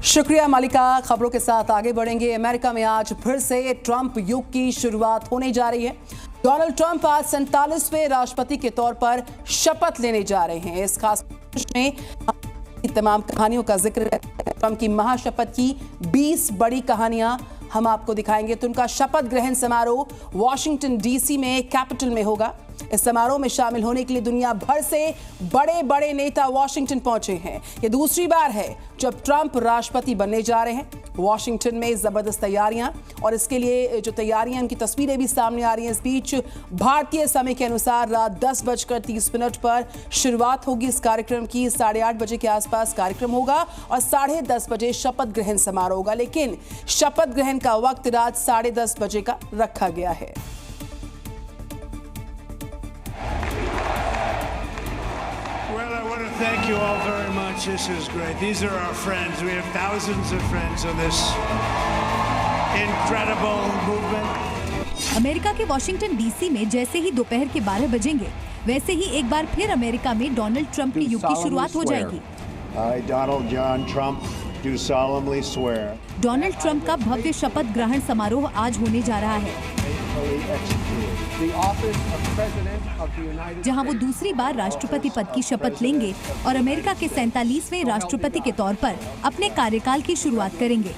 शुक्रिया मालिका। खबरों के साथ आगे बढ़ेंगे। अमेरिका में आज फिर से ट्रंप युग की शुरुआत होने जा रही है। डोनाल्ड ट्रंप आज 47वें राष्ट्रपति के तौर पर शपथ लेने जा रहे हैं। इस खास में तमाम कहानियों का जिक्र है। ट्रंप की महाशपथ की 20 बड़ी कहानियां हम आपको दिखाएंगे। तो उनका शपथ ग्रहण समारोह वॉशिंगटन डीसी में कैपिटल में होगा। इस समारोह में शामिल होने के लिए दुनिया भर से बड़े बड़े नेता वॉशिंगटन पहुंचे हैं। ये दूसरी बार है जब ट्रंप राष्ट्रपति बनने जा रहे हैं। वॉशिंगटन में जबरदस्त तैयारियां, और इसके लिए जो तैयारियां उनकी तस्वीरें भी सामने आ रही हैं। इस बीच भारतीय समय के अनुसार रात 10:30 पर शुरुआत होगी इस कार्यक्रम की। 8:30 बजे के आसपास कार्यक्रम होगा और 10:30 बजे शपथ ग्रहण समारोह होगा। लेकिन शपथ ग्रहण का वक्त रात 10:30 बजे का रखा गया है। Thank you all very much. This is great. These are our friends. We have thousands of friends on this incredible movement. America के वॉशिंगटन डीसी में जैसे ही दोपहर के 12 बजेंगे, वैसे ही एक बार फिर अमेरिका में डोनाल्ड ट्रंप के युग की शुरुआत हो जाएगी। I, Donald John Trump, do solemnly swear. Donald Trump का भव्य शपथ ग्रहण समारोह आज होने जा रहा है, जहां वो दूसरी बार राष्ट्रपति पद की शपथ लेंगे और अमेरिका के 47वें राष्ट्रपति के तौर पर अपने कार्यकाल की शुरुआत करेंगे।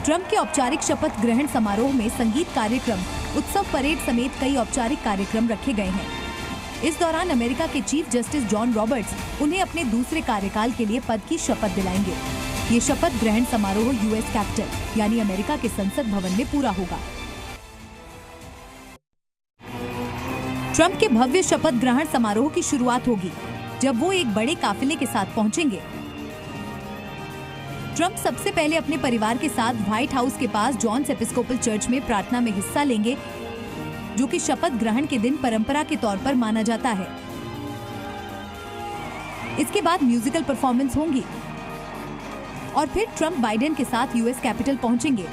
ट्रंप के औपचारिक शपथ ग्रहण समारोह में संगीत कार्यक्रम, उत्सव परेड समेत कई औपचारिक कार्यक्रम रखे गए हैं। इस दौरान अमेरिका के चीफ जस्टिस जॉन रॉबर्ट्स उन्हें अपने दूसरे कार्यकाल के लिए पद की शपथ दिलाएंगे। ये शपथ ग्रहण समारोह यूएस कैपिटल यानी अमेरिका के संसद भवन में पूरा होगा। ट्रंप के भव्य शपथ ग्रहण समारोह की शुरुआत होगी जब वो एक बड़े काफिले के साथ पहुंचेंगे। ट्रंप सबसे पहले अपने परिवार के साथ व्हाइट हाउस के पास जॉन्स एपिस्कोपल चर्च में प्रार्थना में हिस्सा लेंगे, जो कि शपथ ग्रहण के दिन परंपरा के तौर पर माना जाता है। इसके बाद म्यूजिकल परफॉर्मेंस होंगी और फिर ट्रंप बाइडेन के साथ यूएस कैपिटल पहुंचेंगे,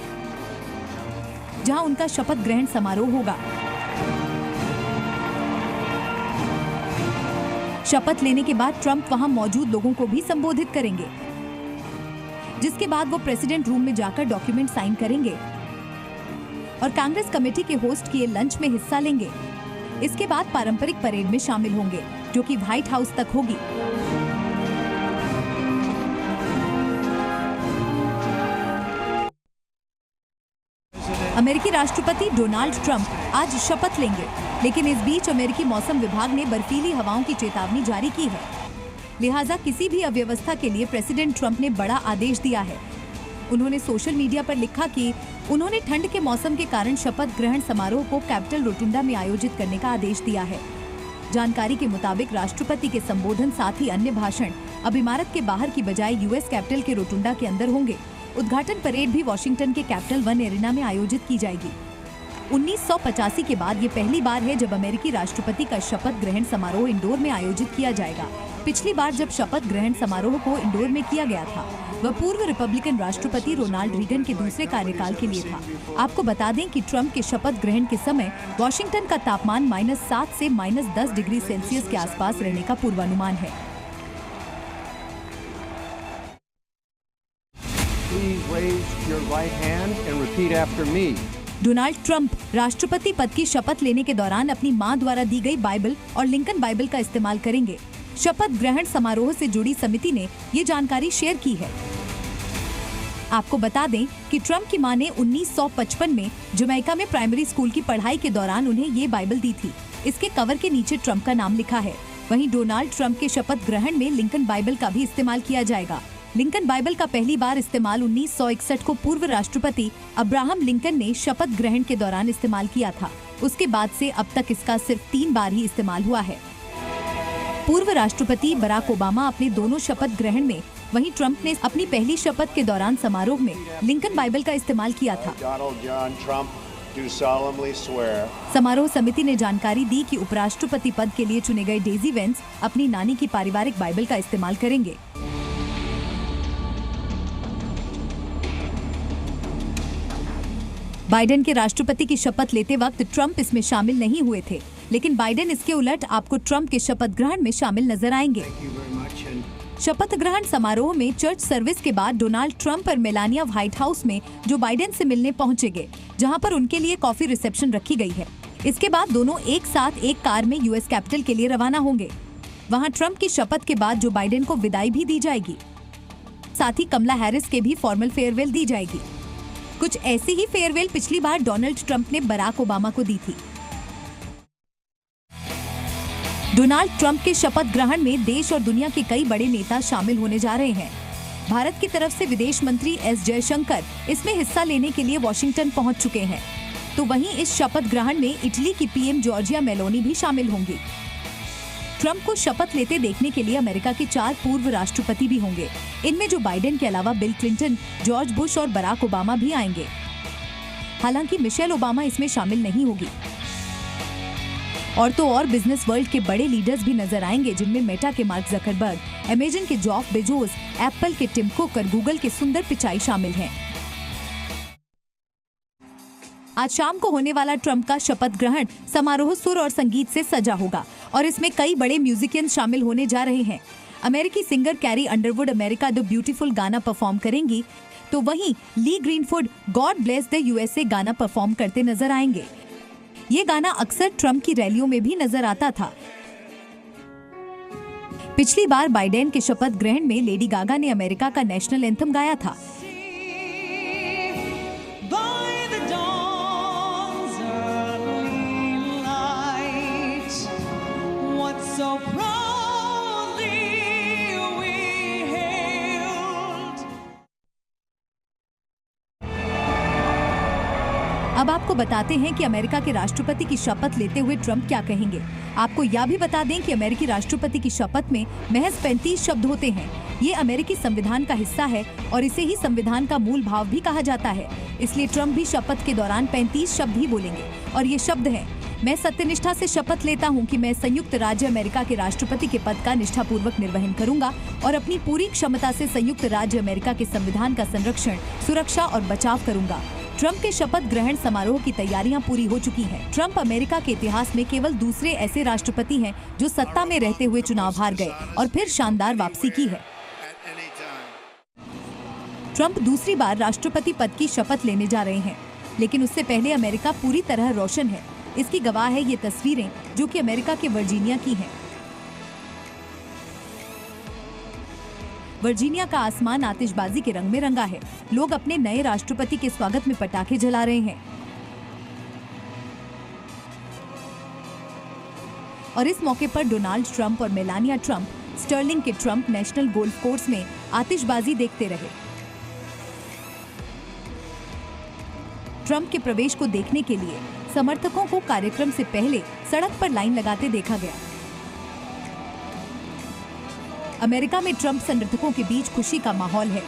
जहां उनका शपथ ग्रहण समारोह होगा। शपथ लेने के बाद ट्रंप वहां मौजूद लोगों को भी संबोधित करेंगे, जिसके बाद वो प्रेसिडेंट रूम में जाकर डॉक्यूमेंट साइन करेंगे और कांग्रेस कमेटी के होस्ट किए लंच में हिस्सा लेंगे। इसके बाद पारंपरिक परेड में शामिल होंगे, जो कि व्हाइट हाउस तक होगी। अमेरिकी राष्ट्रपति डोनाल्ड ट्रंप आज शपथ लेंगे, लेकिन इस बीच अमेरिकी मौसम विभाग ने बर्फीली हवाओं की चेतावनी जारी की है। लिहाजा किसी भी अव्यवस्था के लिए प्रेसिडेंट ट्रंप ने बड़ा आदेश दिया है। उन्होंने सोशल मीडिया पर लिखा कि उन्होंने ठंड के मौसम के कारण शपथ ग्रहण समारोह को कैपिटल रोटुंडा में आयोजित करने का आदेश दिया है। जानकारी के मुताबिक राष्ट्रपति के संबोधन साथ ही अन्य भाषण अब इमारत के बाहर की बजाय यूएस कैपिटल के रोटुंडा के अंदर होंगे। उद्घाटन परेड भी वॉशिंगटन के कैपिटल वन एरिना में आयोजित की जाएगी। 1985 के बाद ये पहली बार है जब अमेरिकी राष्ट्रपति का शपथ ग्रहण समारोह इंडोर में आयोजित किया जाएगा। पिछली बार जब शपथ ग्रहण समारोह को इंडोर में किया गया था, वह पूर्व रिपब्लिकन राष्ट्रपति रोनाल्ड रीगन के दूसरे कार्यकाल के लिए था। आपको बता दें कि ट्रंप के शपथ ग्रहण के समय वॉशिंगटन का तापमान -7 से -10 डिग्री सेल्सियस के आसपास रहने का पूर्वानुमान है। डोनाल्ड ट्रंप राष्ट्रपति पद की शपथ लेने के दौरान अपनी मां द्वारा दी गई बाइबल और लिंकन बाइबल का इस्तेमाल करेंगे। शपथ ग्रहण समारोह से जुड़ी समिति ने ये जानकारी शेयर की है। आपको बता दें कि ट्रंप की मां ने 1955 में जमैका में प्राइमरी स्कूल की पढ़ाई के दौरान उन्हें ये बाइबल दी थी। इसके कवर के नीचे ट्रंप का नाम लिखा है। वहीं डोनाल्ड ट्रंप के शपथ ग्रहण में लिंकन बाइबल का भी इस्तेमाल किया जाएगा। लिंकन बाइबल का पहली बार इस्तेमाल 1961 को पूर्व राष्ट्रपति अब्राहम लिंकन ने शपथ ग्रहण के दौरान इस्तेमाल किया था। उसके बाद से अब तक इसका सिर्फ 3 बार ही इस्तेमाल हुआ है। पूर्व राष्ट्रपति बराक ओबामा अपने दोनों शपथ ग्रहण में, वहीं ट्रंप ने अपनी पहली शपथ के दौरान समारोह में लिंकन बाइबल का इस्तेमाल किया था। समारोह समिति ने जानकारी दी कि उपराष्ट्रपति पद के लिए चुने गए डेजी वेंस अपनी नानी की पारिवारिक बाइबल का इस्तेमाल करेंगे। बाइडेन के राष्ट्रपति की शपथ लेते वक्त ट्रंप इसमें शामिल नहीं हुए थे, लेकिन बाइडेन इसके उलट आपको ट्रंप के शपथ ग्रहण में शामिल नजर आएंगे। शपथ ग्रहण समारोह में चर्च सर्विस के बाद डोनाल्ड ट्रंप और मेलानिया व्हाइट हाउस में जो बाइडेन से मिलने पहुंचेंगे, जहां पर उनके लिए कॉफी रिसेप्शन रखी गई है। इसके बाद दोनों एक साथ एक कार में यूएस कैपिटल के लिए रवाना होंगे। वहां ट्रंप की शपथ के बाद जो बाइडेन को विदाई भी दी जाएगी, साथ ही कमला हैरिस के भी फॉर्मल फेयरवेल दी जाएगी। कुछ ऐसी ही फेयरवेल पिछली बार डोनाल्ड ट्रंप ने बराक ओबामा को दी थी। डोनाल्ड ट्रंप के शपथ ग्रहण में देश और दुनिया के कई बड़े नेता शामिल होने जा रहे हैं। भारत की तरफ से विदेश मंत्री एस जयशंकर इसमें हिस्सा लेने के लिए वॉशिंगटन पहुंच चुके हैं। तो वहीं इस शपथ ग्रहण में इटली की पीएम जॉर्जिया मेलोनी भी शामिल होंगी। ट्रंप को शपथ लेते देखने के लिए अमेरिका के 4 पूर्व राष्ट्रपति भी होंगे। इनमें जो बाइडेन के अलावा बिल क्लिंटन, जॉर्ज बुश और बराक ओबामा भी आएंगे। हालांकि मिशेल ओबामा इसमें शामिल नहीं होगी। और तो और बिजनेस वर्ल्ड के बड़े लीडर्स भी नजर आएंगे, जिनमें मेटा के मार्क जकरबर्ग, अमेजन के जॉफ बेजोस, एप्पल के टिम कुक और गूगल के सुंदर पिचाई शामिल हैं। आज शाम को होने वाला ट्रंप का शपथ ग्रहण समारोह सुर और संगीत से सजा होगा और इसमें कई बड़े म्यूजिशियंस शामिल होने जा रहे हैं। अमेरिकी singer Carrie Underwood America the Beautiful गाना परफॉर्म करेंगी, तो वहीं Lee Greenwood God bless the USA गाना परफॉर्म करते नजर आएंगे। ये गाना अक्सर ट्रंप की रैलियों में भी नजर आता था। पिछली बार बाइडेन के शपथ ग्रहण में लेडी गागा ने अमेरिका का नेशनल एंथम गाया था। अब आपको बताते हैं कि अमेरिका के राष्ट्रपति की शपथ लेते हुए ट्रंप क्या कहेंगे। आपको यह भी बता दें कि अमेरिकी राष्ट्रपति की शपथ में महज 35 शब्द होते हैं। ये अमेरिकी संविधान का हिस्सा है और इसे ही संविधान का मूल भाव भी कहा जाता है। इसलिए ट्रंप भी शपथ के दौरान 35 शब्द ही बोलेंगे और ये शब्द हैं: मैं सत्यनिष्ठा से शपथ लेता हूं कि मैं संयुक्त राज्य अमेरिका के राष्ट्रपति के पद का निष्ठापूर्वक निर्वहन करूंगा और अपनी पूरी क्षमता से संयुक्त राज्य अमेरिका के संविधान का संरक्षण, सुरक्षा और बचाव करूंगा। ट्रंप के शपथ ग्रहण समारोह की तैयारियां पूरी हो चुकी हैं। ट्रंप अमेरिका के इतिहास में केवल दूसरे ऐसे राष्ट्रपति हैं जो सत्ता में रहते हुए चुनाव हार गए और फिर शानदार वापसी की है। ट्रंप दूसरी बार राष्ट्रपति पद की शपथ लेने जा रहे हैं, लेकिन उससे पहले अमेरिका पूरी तरह रोशन है। इसकी गवाह है ये तस्वीरें जो कि अमेरिका के वर्जीनिया की हैं। वर्जीनिया का आसमान आतिशबाजी के रंग में रंगा है। लोग अपने नए राष्ट्रपति के स्वागत में पटाखे जला रहे हैं और इस मौके पर डोनाल्ड ट्रंप और मेलानिया ट्रंप स्टर्लिंग के ट्रंप नेशनल गोल्फ कोर्स में आतिशबाजी देखते रहे। ट्रंप के प्रवेश को देखने के लिए समर्थकों को कार्यक्रम से पहले सड़क पर लाइन लगाते देखा गया। अमेरिका में ट्रंप समर्थकों के बीच खुशी का माहौल है।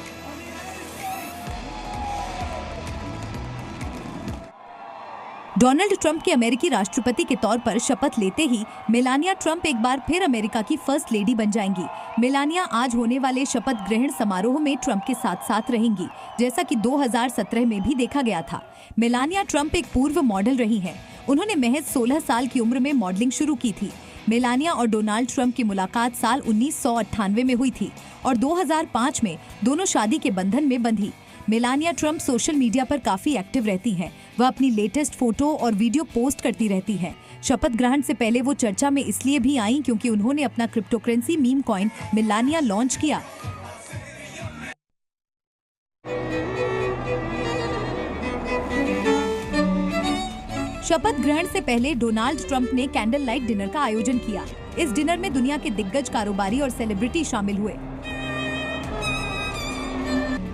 डोनाल्ड ट्रंप के अमेरिकी राष्ट्रपति के तौर पर शपथ लेते ही मेलानिया ट्रंप एक बार फिर अमेरिका की फर्स्ट लेडी बन जाएंगी। मेलानिया आज होने वाले शपथ ग्रहण समारोह में ट्रंप के साथ साथ रहेंगी, जैसा कि 2017 में भी देखा गया था। मेलानिया ट्रंप एक पूर्व मॉडल रही हैं। उन्होंने महज 16 साल की उम्र में मॉडलिंग शुरू की थी। मेलानिया और डोनाल्ड ट्रंप की मुलाकात साल 1998 में हुई थी और 2005 में दोनों शादी के बंधन में बंधी। मेलानिया ट्रंप सोशल मीडिया पर काफी एक्टिव रहती हैं। वह अपनी लेटेस्ट फोटो और वीडियो पोस्ट करती रहती हैं। शपथ ग्रहण से पहले वो चर्चा में इसलिए भी आई क्योंकि उन्होंने अपना cryptocurrency meme coin Melania launch किया। शपथ ग्रहण से पहले डोनाल्ड ट्रंप ने कैंडल लाइट डिनर का आयोजन किया। इस डिनर में दुनिया के दिग्गज कारोबारी और सेलिब्रिटी शामिल हुए।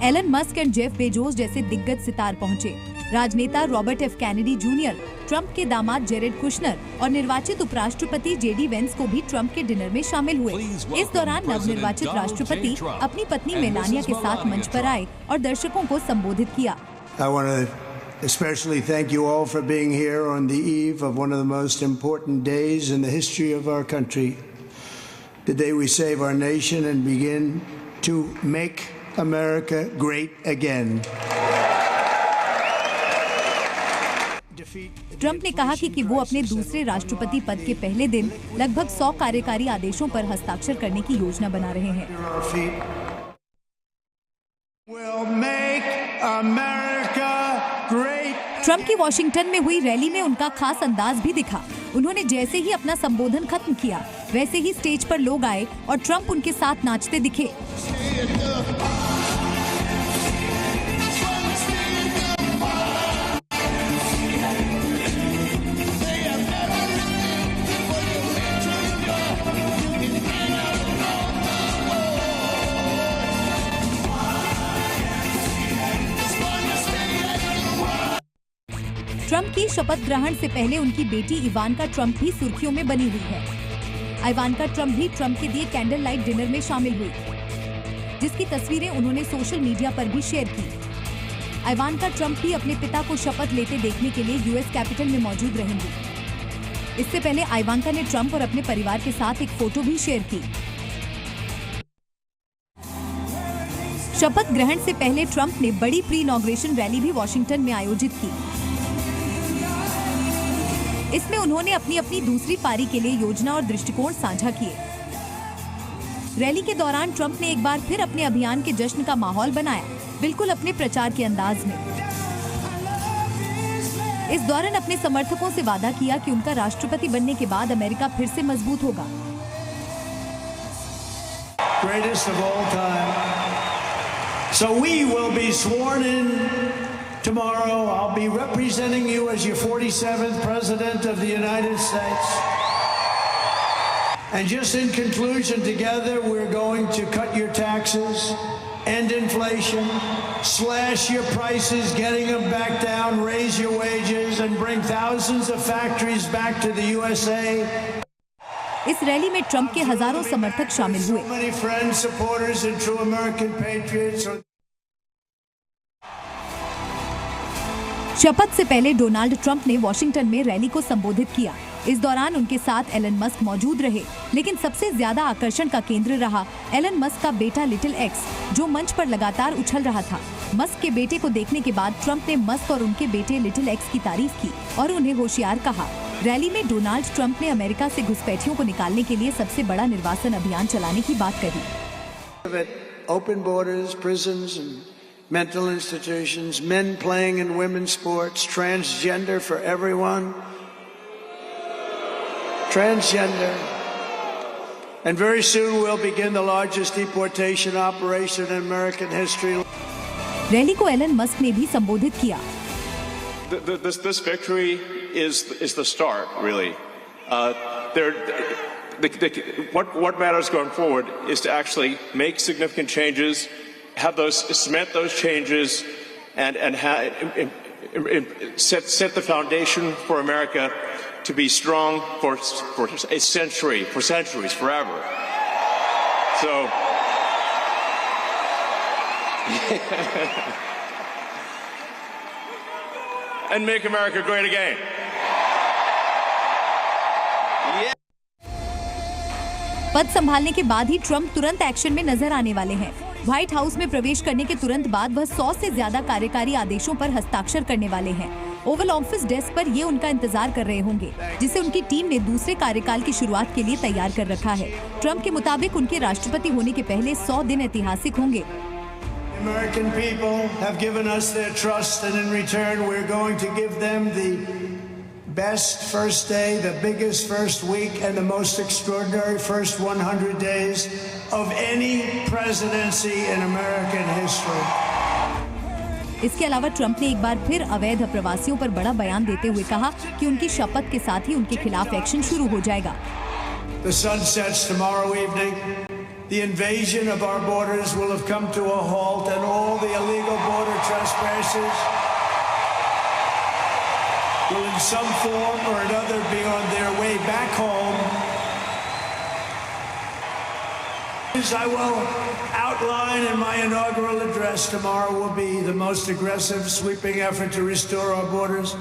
एलन मस्क और जेफ बेजोस जैसे दिग्गज सितार पहुंचे। राजनेता Robert F Kennedy junior, Trump के दामाद जेरेड कुशनर और निर्वाचित उपराष्ट्रपति जेडी वेंस को भी ट्रंप के डिनर में शामिल हुए। इस दौरान नवनिर्वाचित राष्ट्रपति अपनी पत्नी मेलानिया के साथ मंच पर आए और दर्शकों को संबोधित किया। Especially thank you all for being here on the eve of one of the most important days in the history of our country. The day we save our nation and begin to make America great again. Trump ने कहा कि वो अपने दूसरे राष्ट्रपति पद के पहले दिन लगभग 100 कार्यकारी आदेशों पर हस्ताक्षर करने की योजना बना रहे हैं। ट्रंप की वॉशिंगटन में हुई रैली में उनका खास अंदाज भी दिखा। उन्होंने जैसे ही अपना संबोधन खत्म किया, वैसे ही स्टेज पर लोग आए और ट्रंप उनके साथ नाचते दिखे। ट्रंप की शपथ ग्रहण से पहले उनकी बेटी इवानका ट्रंप भी सुर्खियों में बनी हुई है। इवानका ट्रंप भी ट्रंप के दिए कैंडल लाइट डिनर में शामिल हुई, जिसकी तस्वीरें उन्होंने सोशल मीडिया पर भी शेयर की। इवानका ट्रंप भी अपने पिता को शपथ लेते देखने के लिए यूएस कैपिटल में मौजूद रहेंगी। इससे पहले इवानका ने ट्रंप और अपने परिवार के साथ एक फोटो भी शेयर की। शपथ ग्रहण से पहले ट्रंप ने बड़ी प्री इनॉग्रेशन रैली भी वॉशिंगटन में आयोजित की। इसमें उन्होंने अपनी अपनी दूसरी पारी के लिए योजना और दृष्टिकोण साझा किए। रैली के दौरान ट्रंप ने एक बार फिर अपने अभियान के जश्न का माहौल बनाया, बिल्कुल अपने प्रचार के अंदाज में। इस दौरान अपने समर्थकों से वादा किया कि उनका राष्ट्रपति बनने के बाद अमेरिका फिर से मजबूत होगा। Greatest of all time. So we will be sworn in tomorrow. I'll be representing you as your 47th President of the United States. And just in conclusion, together we're going to cut your taxes, end inflation, slash your prices, getting them back down, raise your wages, and bring thousands of factories back to the USA. इस rally में Trump के हजारों समर्थक शामिल हुए। So many friends, supporters, and true American patriots. शपथ से पहले डोनाल्ड ट्रंप ने वॉशिंगटन में रैली को संबोधित किया। इस दौरान उनके साथ एलन मस्क मौजूद रहे, लेकिन सबसे ज्यादा आकर्षण का केंद्र रहा एलन मस्क का बेटा लिटिल एक्स, जो मंच पर लगातार उछल रहा था। मस्क के बेटे को देखने के बाद ट्रंप ने मस्क और उनके बेटे लिटिल एक्स की तारीफ की और उन्हें होशियार कहा। रैली में डोनाल्ड ट्रंप ने अमेरिका से घुसपैठियों को निकालने के लिए सबसे बड़ा निर्वासन अभियान चलाने की बात कही। Open borders, prisons and mental institutions, men playing in women's sports, transgender for everyone. Transgender. And very soon we'll begin the largest deportation operation in American history. Rally को एलन मस्क ने भी संबोधित किया। This victory is the start, really. What matters going forward is to actually make significant changes, cement those changes, and set the foundation for America to be strong for a century, for centuries, forever. So, and make America great again. पद संभालने के बाद ही Trump तुरंत action में नजर आने वाले हैं। व्हाइट हाउस में प्रवेश करने के तुरंत बाद वह 100 से ज्यादा कार्यकारी आदेशों पर हस्ताक्षर करने वाले हैं। ओवल ऑफिस डेस्क पर ये उनका इंतजार कर रहे होंगे, जिसे उनकी टीम ने दूसरे कार्यकाल की शुरुआत के लिए तैयार कर रखा है। ट्रंप के मुताबिक उनके राष्ट्रपति होने के पहले 100 दिन ऐतिहासिक होंगे। American people have given us their trust, and in return we're going to give them the best first day, the biggest first week, and the most extraordinary first 100 days of any presidency in American history. इसके अलावा Trump ने एक बार फिर अवैध अप्रवासियों पर बड़ा बयान देते हुए कहा कि उनकी शपथ के साथ ही उनके खिलाफ एक्शन शुरू हो जाएगा। The sun sets tomorrow evening. The invasion of our borders will have come to a halt, and all the illegal border trespassers will in some form or another be on their way back home. As I will outline in my inaugural address tomorrow will be the most aggressive, sweeping effort to restore our borders.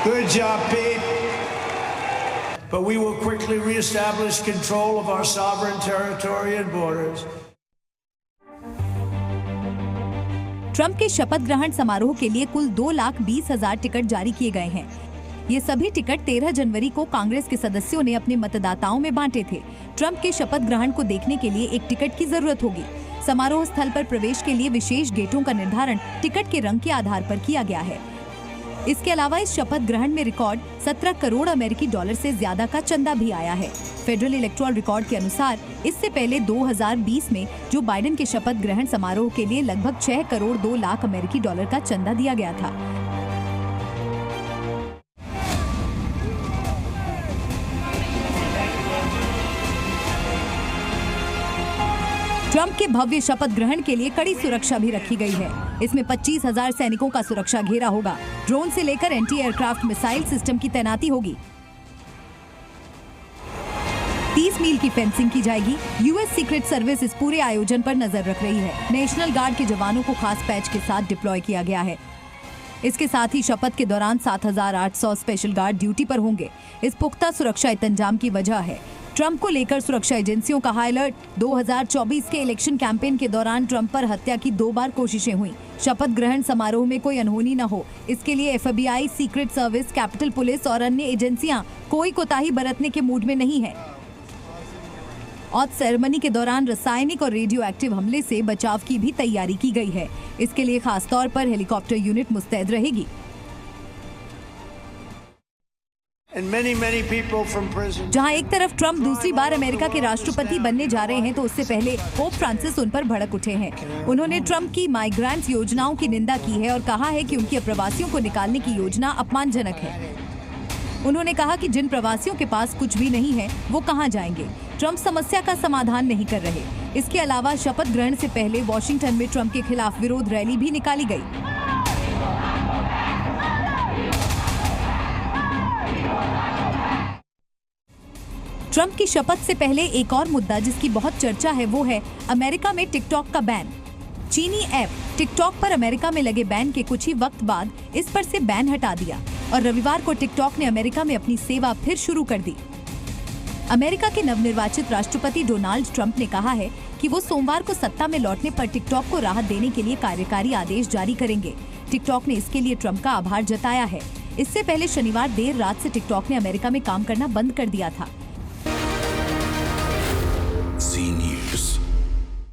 Good job, Pete. But we will quickly reestablish control of our sovereign territory and borders. Trump के शपथ ग्रहण समारोह के लिए कुल 2,20,000 ticket जारी किए गए हैं। ये सभी टिकट 13 जनवरी को कांग्रेस के सदस्यों ने अपने मतदाताओं में बांटे थे। ट्रंप के शपथ ग्रहण को देखने के लिए एक टिकट की जरूरत होगी। समारोह स्थल पर प्रवेश के लिए विशेष गेटों का निर्धारण टिकट के रंग के आधार पर किया गया है। इसके अलावा इस शपथ ग्रहण में रिकॉर्ड 17 करोड़ अमेरिकी डॉलर से ज्यादा का चंदा भी आया है। फेडरल इलेक्टोरल रिकॉर्ड के अनुसार इससे पहले 2020 में जो बाइडेन के शपथ ग्रहण समारोह के लिए लगभग 6 करोड़ 2 लाख अमेरिकी डॉलर का चंदा दिया गया था। ट्रंप के भव्य शपथ ग्रहण के लिए कड़ी सुरक्षा भी रखी गई है। इसमें 25,000 सैनिकों का सुरक्षा घेरा होगा। ड्रोन से लेकर एंटी एयरक्राफ्ट मिसाइल सिस्टम की तैनाती होगी। 30 मील की फेंसिंग की जाएगी। यूएस सीक्रेट सर्विस इस पूरे आयोजन पर नजर रख रही है। नेशनल गार्ड के जवानों को खास पैच के साथ डिप्लॉय किया गया है। इसके साथ ही शपथ के दौरान 7,800 स्पेशल गार्ड ड्यूटी पर होंगे। इस पुख्ता सुरक्षा इंतजाम की वजह है। ट्रंप को लेकर सुरक्षा एजेंसियों का हाई अलर्ट। 2024 के इलेक्शन कैंपेन के दौरान ट्रंप पर हत्या की 2 बार कोशिशें हुई। शपथ ग्रहण समारोह में कोई अनहोनी न हो, इसके लिए FBI, secret service, capital police और अन्य एजेंसियां कोई कोताही बरतने के मूड में नहीं है। और सेरेमनी के दौरान रासायनिक और रेडियो एक्टिव हमले से बचाव की भी तैयारी की गई है। इसके लिए खास तौर पर हेलीकॉप्टर यूनिट मुस्तैद रहेगी। जहां एक तरफ ट्रंप दूसरी बार अमेरिका के राष्ट्रपति बनने जा रहे हैं, तो उससे पहले पोप फ्रांसिस उन पर भड़क उठे हैं। उन्होंने ट्रंप की माइग्रेंट्स योजनाओं की निंदा की है और कहा है कि उनकी अप्रवासियों को निकालने की योजना अपमानजनक है। उन्होंने कहा कि जिन प्रवासियों के पास कुछ भी नहीं है वो कहां जाएंगे। ट्रंप समस्या का समाधान नहीं कर रहे। इसके अलावा शपथ ग्रहण से पहले वॉशिंगटन में ट्रंप के खिलाफ विरोध रैली भी निकाली गई। ट्रंप की शपथ से पहले एक और मुद्दा जिसकी बहुत चर्चा है वो है अमेरिका में टिकटॉक का बैन। चीनी ऐप टिकटॉक पर अमेरिका में लगे बैन के कुछ ही वक्त बाद इस पर से बैन हटा दिया और रविवार को टिकटॉक ने अमेरिका में अपनी सेवा फिर शुरू कर दी। अमेरिका के नवनिर्वाचित राष्ट्रपति डोनाल्ड ट्रंप ने कहा है कि वो सोमवार को सत्ता में लौटने पर टिकटॉक को राहत देने के लिए कार्यकारी आदेश जारी करेंगे। टिकटॉक ने इसके लिए ट्रंप का आभार जताया है। इससे पहले शनिवार देर रात से टिकटॉक ने अमेरिका में काम करना बंद कर दिया था।